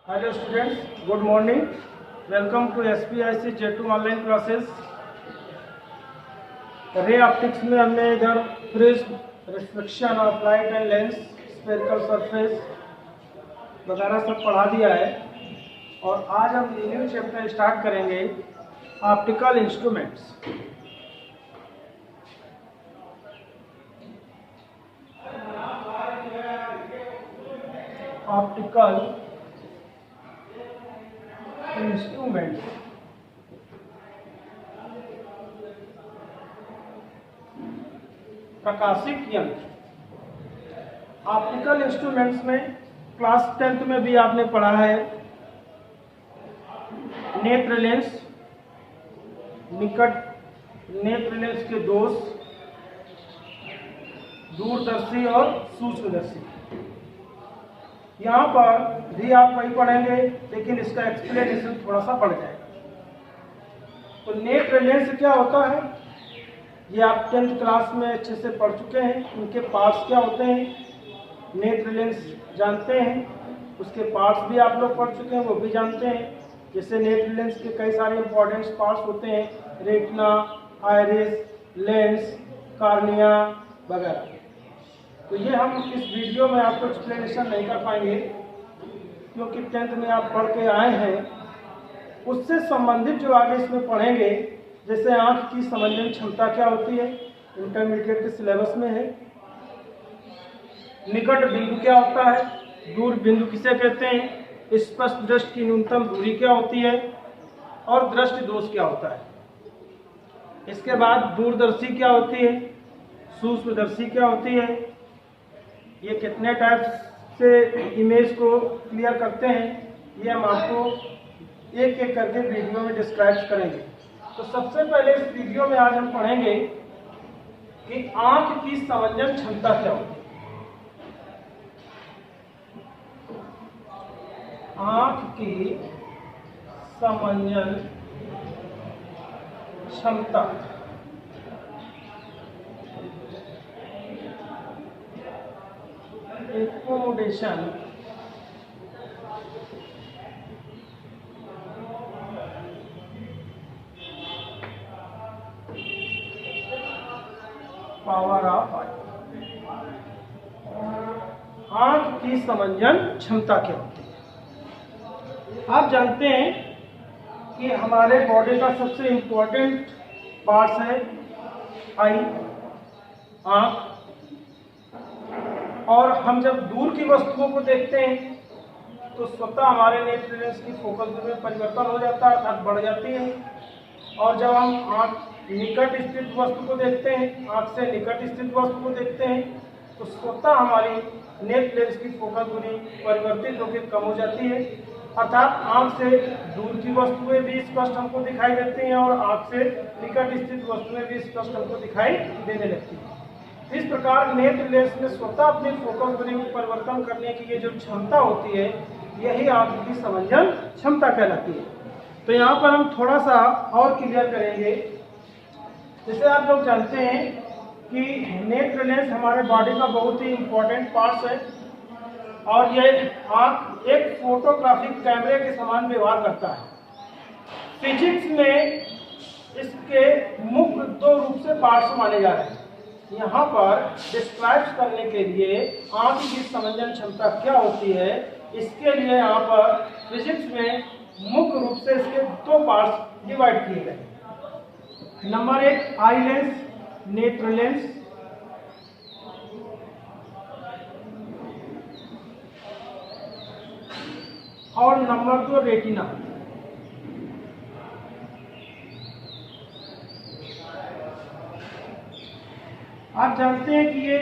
Hello students, good morning. Welcome to SPIC J2 online classes. Ray optics में हमने इधर prism, reflection of light and lens, spherical surface वगैरह सब पढ़ा दिया है और आज हम न्यू चैप्टर स्टार्ट करेंगे ऑप्टिकल इंस्ट्रूमेंट्स। ऑप्टिकल इंस्ट्रूमेंट प्रकाशिक यंत्र। ऑप्टिकल इंस्ट्रूमेंट्स में क्लास 10th में भी आपने पढ़ा है नेत्र लेंस, निकट नेत्र लेंस के दोष, दूरदर्शी और सूक्ष्मदर्शी। यहाँ पर भी आप वही पढ़ेंगे लेकिन इसका एक्सप्लेनेशन थोड़ा सा बढ़ जाएगा। तो नेत्र लेंस क्या होता है ये आप 10th क्लास में अच्छे से पढ़ चुके हैं। उनके पार्ट्स क्या होते हैं नेत्र लेंस जानते हैं, उसके पार्ट्स भी आप लोग पढ़ चुके हैं, वो भी जानते हैं। जैसे नेत्र लेंस के कई सारे इंपॉर्टेंट पार्ट्स होते हैं, रेटिना, आइरिस, लेंस, कार्निया वगैरह। तो ये हम इस वीडियो में आपको एक्सप्लेनेशन नहीं कर पाएंगे क्योंकि 10th में आप पढ़ के आए हैं। उससे संबंधित जो आगे इसमें पढ़ेंगे, जैसे आँख की समंजन क्षमता क्या होती है, इंटरमीडिएट के सिलेबस में है। निकट बिंदु क्या होता है, दूर बिंदु किसे कहते हैं, स्पष्ट दृष्टि की न्यूनतम दूरी क्या होती है और दृष्टि दोष क्या होता है। इसके बाद दूरदर्शी क्या होती है, सूक्ष्मदर्शी क्या होती है, ये कितने टाइप से इमेज को क्लियर करते हैं, ये हम आपको एक एक करके वीडियो में डिस्क्राइब करेंगे। तो सबसे पहले इस वीडियो में आज हम पढ़ेंगे कि आंख की समंजन क्षमता क्या होती है। आंख की समंजन क्षमता एकोमोडेशन पावर ऑफ आई। आंख की समंजन क्षमता क्या होती है। आप जानते हैं कि हमारे बॉडी का सबसे इम्पोर्टेंट पार्ट्स है आई, आंख। और हम जब दूर की वस्तुओं को देखते हैं तो स्वतः हमारे नेत्र लेंस की फोकल दूरी में परिवर्तन हो जाता है, अर्थात बढ़ जाती है। और जब हम आँख निकट स्थित वस्तु को देखते हैं, आँख से निकट स्थित वस्तु को देखते हैं, तो स्वतः हमारी नेत्र लेंस की फोकल दूरी परिवर्तित होकर कम हो जाती है, अर्थात आँख से दूर की वस्तुएं भी स्पष्ट हमको दिखाई देती हैं और आँख से निकट स्थित वस्तुएं भी स्पष्ट हमको दिखाई देने लगती हैं। इस प्रकार नेत्र लेंस में स्वतः अपनी फोकस दूरी में परिवर्तन करने की ये जो क्षमता होती है, यही आंख की समंजन क्षमता कहलाती है। तो यहाँ पर हम थोड़ा सा और क्लियर करेंगे। जैसे आप लोग जानते हैं कि नेत्र लेंस हमारे बॉडी का बहुत ही इम्पोर्टेंट पार्ट्स है और ये आंख एक फोटोग्राफिक कैमरे के समान व्यवहार करता है। फिजिक्स में इसके मुख्य दो रूप से पार्ट्स माने जा रहे हैं। यहाँ पर डिस्क्राइब करने के लिए आंख की समंजन क्षमता क्या होती है, इसके लिए यहाँ पर फिजिक्स में मुख्य रूप से इसके दो पार्ट्स डिवाइड किए गए। नंबर 1 आई लेंस, नेत्र लेंस, और नंबर 2 रेटिना। आप जानते हैं कि ये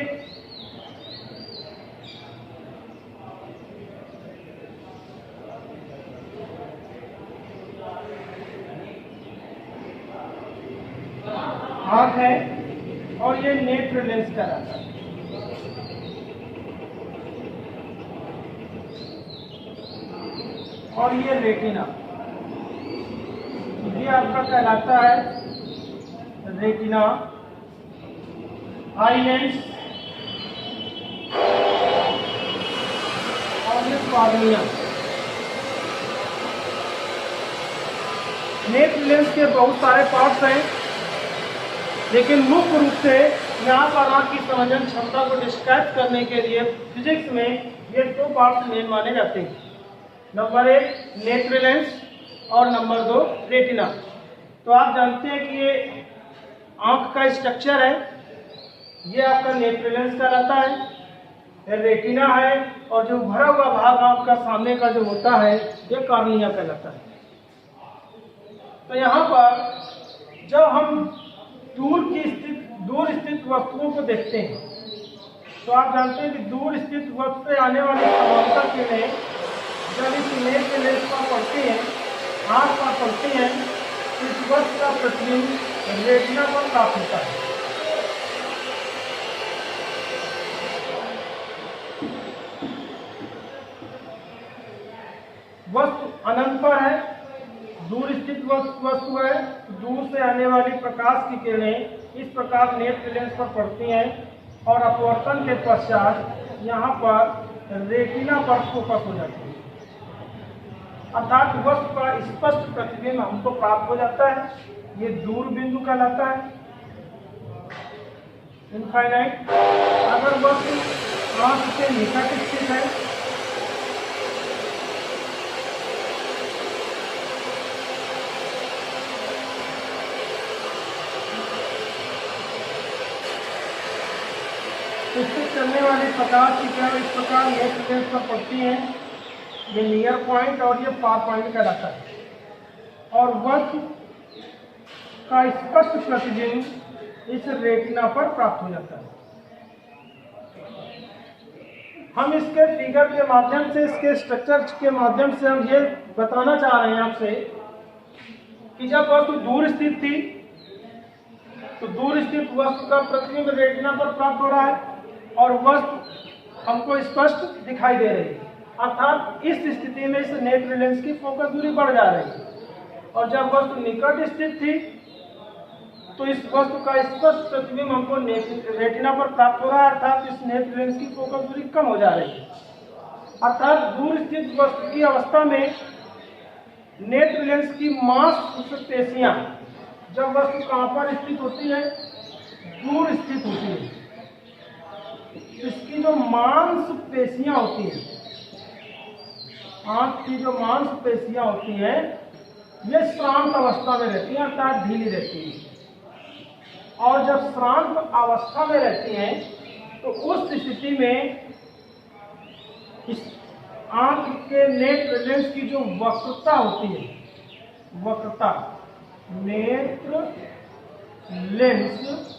आँख है और ये नेत्र लेंस कहलाता है। और ये रेटिना। ये आपका कहलाता है रेटिना, आई लेंस और ये कॉर्निया। नेत्र लेंस के बहुत सारे पार्ट्स हैं, लेकिन मुख्य रूप से यहाँ पर आँख की समझन क्षमता को डिस्क्राइब करने के लिए फिजिक्स में ये दो पार्ट्स मेन माने जाते हैं। नंबर 1 नेत्र लेंस और नंबर 2 रेटिना। तो आप जानते हैं कि ये आँख का स्ट्रक्चर है, ये आपका नेत्र लेंस कहलाता है, ये रेटिना है, और जो भरा हुआ भाग आँख का सामने का जो होता है ये कॉर्निया कहलाता है। तो यहाँ पर जब हम दूर स्थित वस्तुओं को देखते हैं तो आप जानते हैं कि दूर स्थित वस्तु से आने वाली समांतर किरणें जब इस नेत्र लेंस पर पड़ती हैं, आँख पर पड़ती हैं, इस वस्तु का प्रतिबिंब रेटिना पर प्राप्त होता है। वस्तु अनंत पर है, दूर स्थित वस्तु है, दूर से आने वाली प्रकाश की किरणें इस प्रकार नेत्र लेंस पर पड़ती हैं और अपवर्तन के पश्चात यहाँ पर रेटिना पर फोकस हो जाती है, अर्थात वस्तु का स्पष्ट प्रतिबिंब हमको प्राप्त हो जाता है। ये दूर बिंदु कहलाता है, इनफाइनाइट। अगर वस्तु आँख से निकट स्थित है इससे चलने वाली प्रकाश की किरण इस प्रकार नेत्र लेंस पर पड़ती हैं, ये नियर पॉइंट और ये फार पॉइंट कहलाता है, और वस्तु का स्पष्ट प्रतिबिंब इस रेटिना पर प्राप्त हो जाता है। हम इसके फिगर के माध्यम से, इसके स्ट्रक्चर के माध्यम से हम ये बताना चाह रहे हैं आपसे कि जब वस्तु दूर स्थित थी तो दूर स्थित वस्तु का प्रतिबिंब रेटिना पर प्राप्त हो रहा है और वस्तु हमको स्पष्ट दिखाई दे रही है, अर्थात इस स्थिति में इस नेत्र लेंस की फोकस दूरी बढ़ जा रही है। और जब वस्तु निकट स्थित थी तो इस वस्तु का स्पष्ट प्रतिबिंब हमको रेटिना पर प्राप्त हो रहा है, अर्थात इस नेत्र लेंस की फोकस दूरी कम हो जा रही है। अर्थात दूर स्थित वस्तु की अवस्था में नेत्र लेंस की मांसपेशियां, जब वस्तु कहाँ पर स्थित होती है, दूर स्थित होती है, इसकी जो मांसपेशियां होती हैं, आंख की जो मांसपेशियां होती हैं, ये श्रांत अवस्था में रहती हैं, अर्थात ढीली रहती हैं। और जब श्रांत अवस्था में रहती हैं तो उस स्थिति में इस आंख के नेत्र लेंस की जो वक्रता होती है, वक्रता, नेत्र लेंस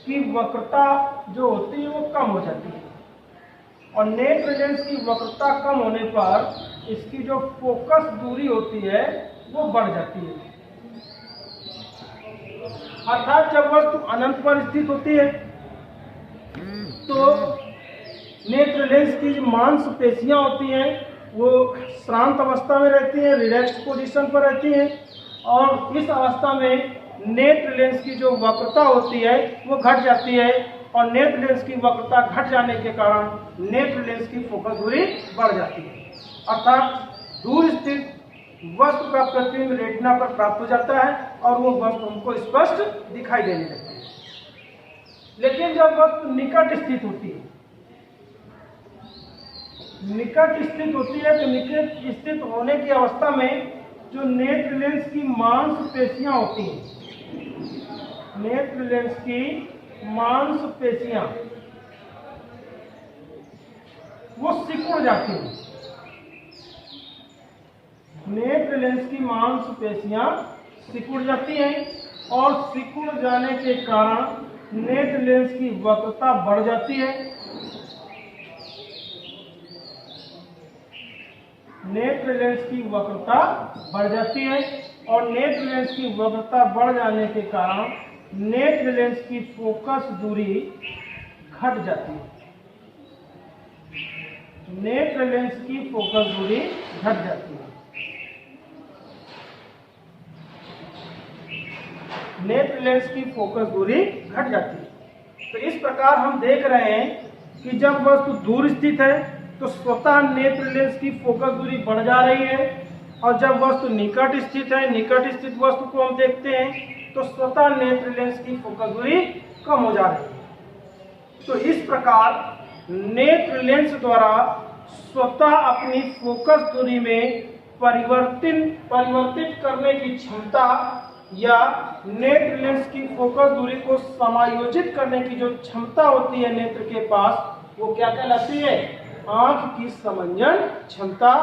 की वक्रता जो होती है वो कम हो जाती है, और नेत्र लेंस की वक्रता कम होने पर इसकी जो फोकस दूरी होती है वो बढ़ जाती है। अर्थात जब वस्तु अनंत पर स्थित होती है तो नेत्र लेंस की जो मांसपेशियां होती हैं वो श्रांत अवस्था में रहती हैं, रिलैक्स्ड पोजीशन पर रहती हैं, और इस अवस्था में नेत्र लेंस की जो वक्रता होती है वो घट जाती है, और नेत्र लेंस की वक्रता घट जाने के कारण नेत्र लेंस की फोकस दूरी बढ़ जाती है, अर्थात दूर स्थित वस्तु का प्रतिबिंब रेटिना पर प्राप्त हो जाता है और वो वस्तु हमको स्पष्ट दिखाई देने लगती है। लेकिन जब वस्तु निकट स्थित होती है, निकट स्थित होती है तो निकट स्थित होने की अवस्था में जो नेत्र लेंस की मांसपेशियां होती हैं, नेत्र लेंस की मांसपेशियां वो सिकुड़ जाती हैं, नेत्र लेंस की मांसपेशियां सिकुड़ जाती हैं, और सिकुड़ जाने के कारण नेत्र लेंस की वक्रता बढ़ जाती है, नेत्र लेंस की वक्रता बढ़ जाती है, और नेत्र लेंस की वक्रता बढ़ जाने के कारण नेत्र लेंस की फोकस दूरी घट जाती है, नेत्र लेंस की फोकस दूरी घट जाती है। नेत्र लेंस की फोकस दूरी घट जाती है। तो इस प्रकार हम देख रहे हैं कि जब वस्तु दूर स्थित है तो स्वतः नेत्र लेंस की फोकस दूरी बढ़ जा रही है, और जब वस्तु निकट स्थित है, निकट स्थित वस्तु को हम देखते हैं तो स्वतः नेत्र लेंस की फोकस दूरी कम हो जा रही है। तो इस प्रकार नेत्र लेंस द्वारा स्वतः अपनी फोकस दूरी में परिवर्तित करने की क्षमता या नेत्र लेंस की फोकस दूरी को समायोजित करने की जो क्षमता होती है नेत्र के पास, वो क्या कहलाती है? आंख की समंजन क्षमता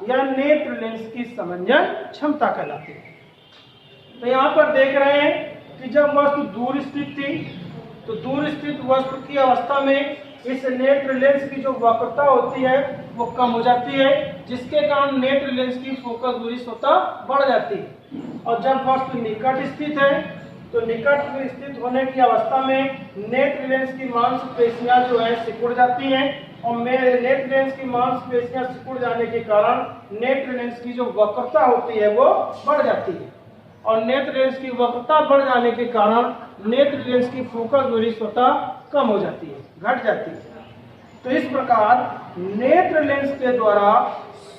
या नेत्र लेंस की समंजन क्षमता कहलाती है। तो यहाँ पर देख रहे हैं कि जब वस्तु दूर स्थित थी तो दूर स्थित वस्तु की अवस्था में इस नेत्र लेंस की जो वक्रता होती है वो कम हो जाती है, जिसके कारण नेत्र लेंस की फोकस दूरी स्वतः बढ़ जाती है। और जब वस्तु निकट स्थित है तो निकट में स्थित होने की अवस्था में नेत्र लेंस की मांसपेशियां जो है सिकुड़ जाती हैं, और नेत्र लेंस की मांसपेशियां सिकुड़ जाने के कारण नेत्र लेंस की जो वक्रता होती है वो बढ़ जाती है, और नेत्र लेंस की वक्रता बढ़ जाने के कारण नेत्र लेंस की फोकस दूरी स्वतः कम हो जाती है, घट जाती है। तो इस प्रकार नेत्र लेंस के द्वारा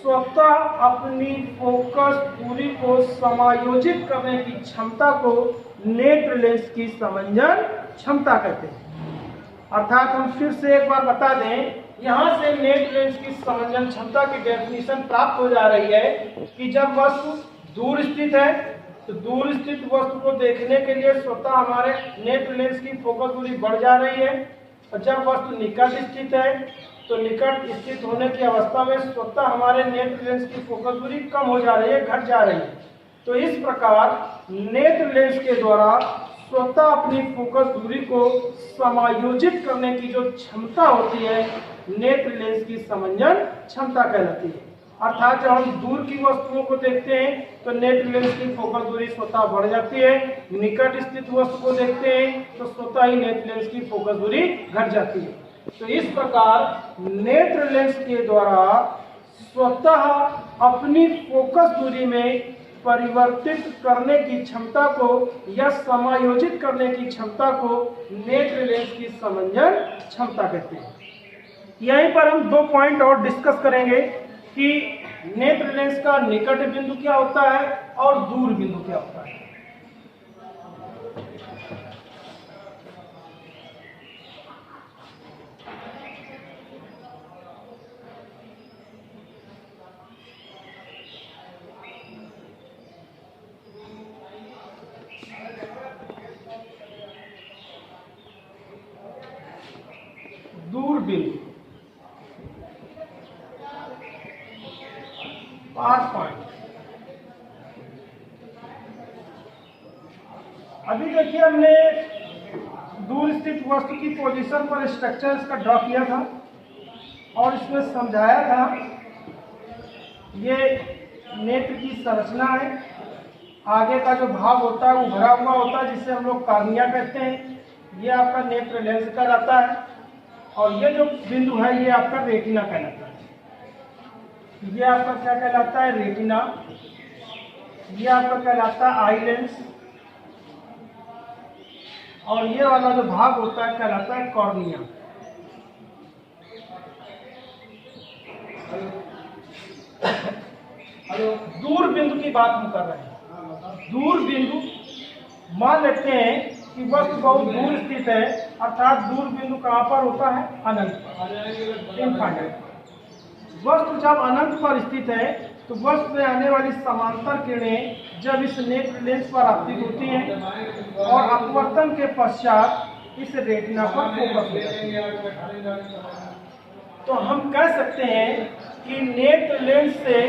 स्वतः अपनी फोकस दूरी को समायोजित करने की क्षमता को नेत्र लेंस की समंजन क्षमता कहते हैं। अर्थात हम फिर से एक बार बता दें, यहाँ से नेत्र लेंस की समंजन क्षमता की डेफिनेशन प्राप्त हो जा रही है कि जब वस्तु दूर स्थित है तो दूर स्थित वस्तु को देखने के लिए स्वतः हमारे नेत्र लेंस की फोकस दूरी बढ़ जा रही है, और जब वस्तु निकट स्थित है तो निकट स्थित होने की अवस्था में स्वतः हमारे नेत्र लेंस की फोकस दूरी कम हो जा रही है, घट जा रही है। तो इस प्रकार नेत्र लेंस के द्वारा स्वतः अपनी फोकस दूरी को समायोजित करने की जो क्षमता होती है नेत्र लेंस की समंजन क्षमता कहलाती है। अर्थात जब हम दूर की वस्तुओं को देखते हैं तो नेत्र लेंस की फोकस दूरी स्वतः बढ़ जाती है, निकट स्थित वस्तु को देखते हैं तो स्वतः ही नेत्र लेंस की फोकस दूरी घट जाती है। तो इस प्रकार नेत्र लेंस के द्वारा स्वतः अपनी फोकस दूरी में परिवर्तित करने की क्षमता को या समायोजित करने की क्षमता को नेत्र लेंस की समंजन क्षमता कहते हैं। यहीं पर हम 2 पॉइंट और डिस्कस करेंगे कि नेत्र लेंस का निकट बिंदु क्या होता है और दूर बिंदु क्या होता है। दूर बिंदु 5 पॉइंट। अभी देखिए हमने दूर स्थित वस्तु की पोजीशन पर स्ट्रक्चर इसका ड्रॉ किया था और इसमें समझाया था ये नेत्र की संरचना है। आगे का जो भाग होता है वो भरा हुआ होता है जिसे हम लोग कार्निया कहते हैं। ये आपका नेत्र लेंस कहलाता है और ये जो बिंदु है ये आपका रेटिना कहलाता है। ये आपका क्या कहलाता है? रेटिना। ये आपका कहलाता है आई लेंस और ये वाला जो भाग होता है कहलाता है कॉर्निया। दूर बिंदु की बात हम कर रहे हैं। दूर बिंदु मान लेते हैं कि वस्तु बहुत दूर स्थित है, अर्थात दूर बिंदु कहाँ पर होता है? अनंत, इनफाइनाइट। वस्तु जब अनंत पर स्थित है तो वस्तु में आने वाली समांतर किरणें जब इस नेत्र लेंस पर आपतित होती हैं और अपवर्तन के पश्चात इस रेटिना पर फोकस होती है। तो हम कह सकते हैं कि नेत्र लेंस से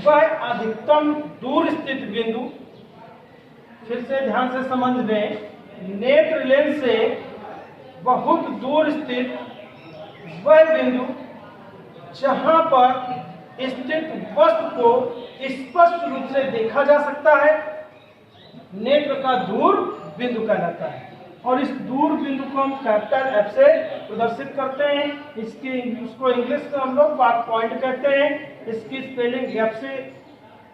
वह अधिकतम दूर स्थित बिंदु, फिर से ध्यान से समझ लें, नेत्र लेंस से बहुत दूर स्थित वह बिंदु जहां पर स्थित वस्तु को स्पष्ट रूप से देखा जा सकता है, नेत्र का दूर बिंदु कहलाता है। और इस दूर बिंदु को हम कैपिटल F से प्रदर्शित करते हैं। उसको इंग्लिश में हम लोग पॉइंट कहते हैं। इसकी स्पेलिंग F से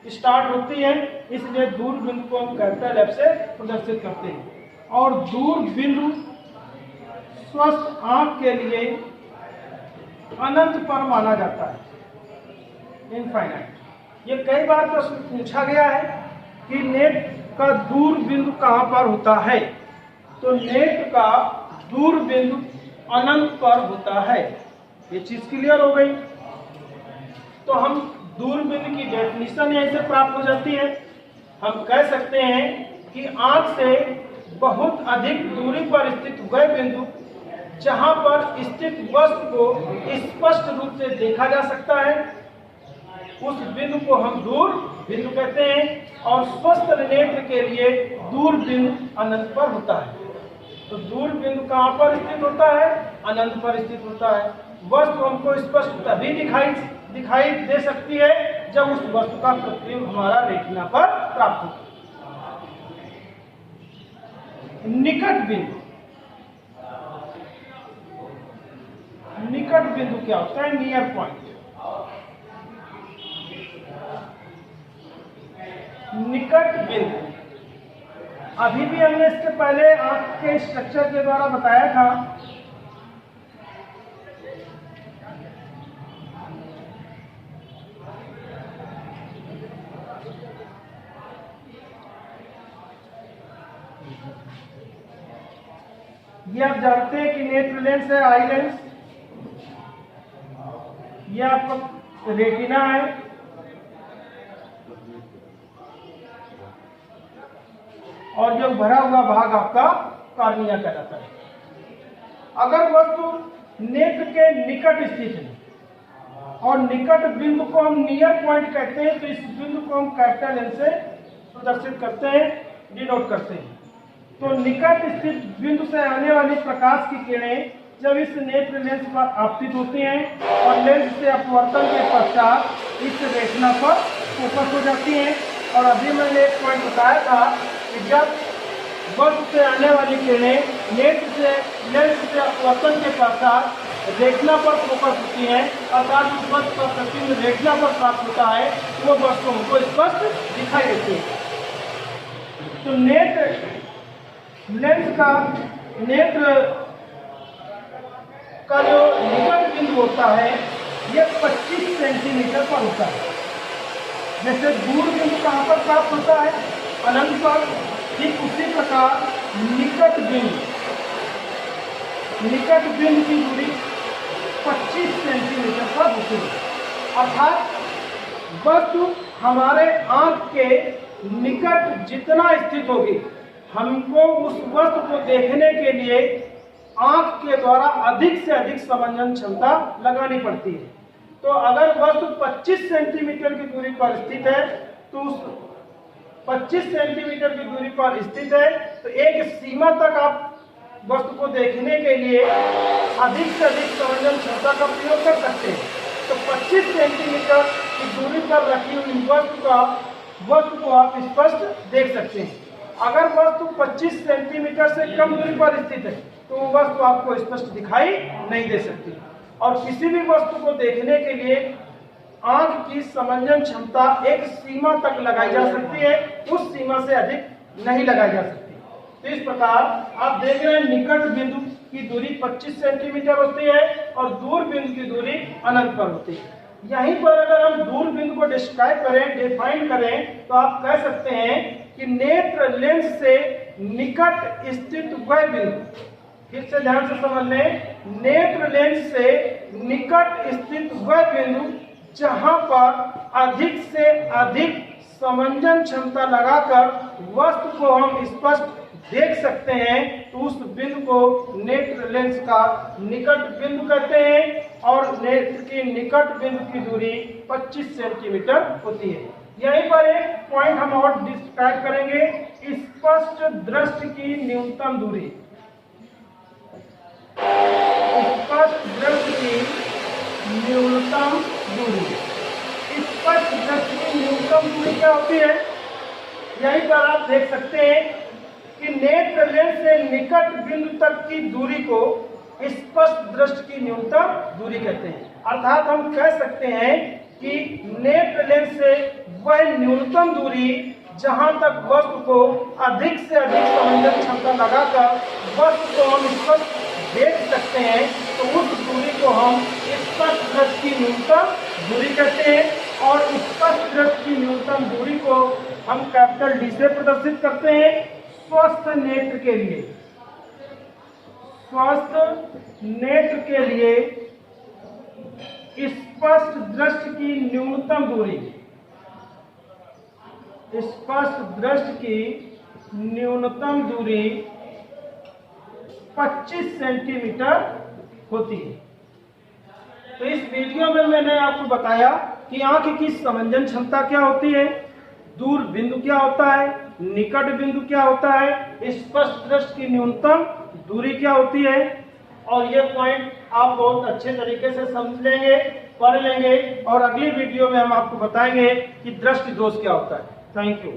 स्टार्ट होती है, इसलिए दूर बिंदु को हम कैपिटल एफ से प्रदर्शित करते हैं। और दूर बिंदु स्वस्थ आंख के लिए अनंत पर माना जाता है, इनफाइनाइट। ये कई बार प्रश्न पूछा गया है कि नेट का दूर बिंदु कहाँ पर होता है, तो नेट का दूर बिंदु अनंत पर होता है। ये चीज क्लियर हो गई। तो हम दूर बिंदु की डेफिनेशन यहीं से प्राप्त हो जाती है। हम कह सकते हैं कि आंख से बहुत अधिक दूरी पर स्थित वह बिंदु जहां पर स्थित वस्तु को स्पष्ट रूप से देखा जा सकता है, उस बिंदु को हम दूर बिंदु कहते हैं। और स्वस्थ नेत्र के लिए दूर बिंदु अनंत पर होता है। तो दूर बिंदु कहाँ पर स्थित होता है? अनंत पर स्थित होता है। वस्तु हमको स्पष्ट तभी दिखाई दे सकती है जब उस वस्तु का प्रतिबिंब हमारा रेटिना पर प्राप्त होता है। निकट बिंदु, निकट बिंदु क्या होता है? Near point. निकट बिंदु अभी भी हमने इसके पहले आंख के स्ट्रक्चर के द्वारा बताया था। ये आप जानते हैं कि नेत्र लेंस है, आई लेंस। ये आपका रेटिना है, और जो भरा हुआ भाग आपका कॉर्निया कहलाता है। अगर वस्तु नेत्र के निकट स्थित है और निकट बिंदु को हम नियर पॉइंट कहते हैं, तो इस बिंदु को हम कैपिटल एन से प्रदर्शित करते हैं, डिनोट करते हैं। तो निकट स्थित बिंदु से आने वाली प्रकाश की किरणें जब इस नेत्र लेंस पर आपतित होती हैं और लेंस से अपवर्तन के पश्चात इस रेटिना पर फोकस हो जाती हैं। और अभी मैंने एक पॉइंट बताया था कि जब वस्तु से आने वाली किरणें नेत्र से लेंस से अपवर्तन के पश्चात रेटिना पर फोकस होती हैं, अर्थात उस वस्तु का प्रतिबिंब रेटिना पर प्राप्त होता है, वो वस्तु हमको स्पष्ट दिखाई देती है। तो नेत्र लेंस का नेत्र का जो निकट बिंदु होता है ये 25 सेंटीमीटर पर होता है। जैसे दूर बिंदु कहाँ पर प्राप्त होता है? अनंत पर। ठीक उसी प्रकार निकट बिंदु की दूरी 25 सेंटीमीटर पर होती है। अर्थात वस्तु हमारे आंख के निकट जितना स्थित होगी, हमको उस वस्तु को देखने के लिए आंख के द्वारा अधिक से अधिक समंजन क्षमता लगानी पड़ती है। तो अगर वस्तु 25 सेंटीमीटर की दूरी पर स्थित है, तो उस 25 सेंटीमीटर की दूरी पर स्थित है, तो एक सीमा तक आप वस्तु को देखने के लिए अधिक से अधिक समंजन क्षमता का प्रयोग कर सकते हैं। तो 25 सेंटीमीटर की दूरी पर रखी हुई वस्तु को आप स्पष्ट देख सकते हैं। अगर वस्तु 25 सेंटीमीटर से कम दूरी पर स्थित है, तो वो वस्तु आपको स्पष्ट दिखाई नहीं दे सकती। और किसी भी वस्तु को देखने के लिए आंख की समंजन क्षमता एक सीमा तक लगाई जा सकती है, उस सीमा से अधिक नहीं लगाई जा सकती। तो इस प्रकार आप देख रहे हैं निकट बिंदु की दूरी 25 सेंटीमीटर होती है और दूर बिंदु की दूरी अनंत पर होती है। यहीं पर अगर हम दूर बिंदु को डिस्क्राइब करें, डिफाइन करें, तो आप कह सकते हैं कि नेत्र लेंस से निकट स्थित वह बिंदु, फिर से ध्यान से समझ लें, नेत्र लेंस से निकट स्थित वह बिंदु जहां पर अधिक से अधिक समंजन क्षमता लगाकर वस्तु को हम स्पष्ट देख सकते हैं, तो उस बिंदु को नेत्र लेंस का निकट बिंदु कहते हैं। और नेत्र की निकट बिंदु की दूरी 25 सेंटीमीटर होती है। यहीं पर एक पॉइंट हम और डिस्क्राइब करेंगे, स्पष्ट दृष्टि की न्यूनतम दूरी। स्पष्ट दृष्टि की न्यूनतम दूरी, स्पष्ट दृष्टि की न्यूनतम दूरी क्या होती है? यहीं पर आप देख सकते हैं कि नेत्र लेंस से निकट बिंदु तक की दूरी को स्पष्ट दृष्टि की न्यूनतम दूरी कहते हैं। अर्थात हम कह सकते हैं कि नेत्र लेंस से वह न्यूनतम दूरी जहां तक वस्तु को अधिक से अधिक संवेदन क्षमता लगाकर वस्तु को हम स्पष्ट देख सकते हैं, तो उस दूरी को हम स्पष्ट दृष्टि की न्यूनतम दूरी कहते हैं। और स्पष्ट दृष्टि की न्यूनतम दूरी को हम कैपिटल डी से प्रदर्शित करते हैं। स्वस्थ नेत्र के लिए, स्वस्थ नेत्र के लिए स्पष्ट दृष्टि की न्यूनतम दूरी, स्पष्ट दृष्टि की न्यूनतम दूरी 25 सेंटीमीटर होती है। तो इस वीडियो में मैंने आपको बताया कि आंख की संवेदन क्षमता क्या होती है, दूर बिंदु क्या होता है, निकट बिंदु क्या होता है, स्पष्ट दृष्टि की न्यूनतम दूरी क्या होती है। और ये पॉइंट आप बहुत अच्छे तरीके से समझ लेंगे, पढ़ लेंगे, और अगली वीडियो में हम आपको बताएंगे कि दृष्टि दोष क्या होता है। Thank you.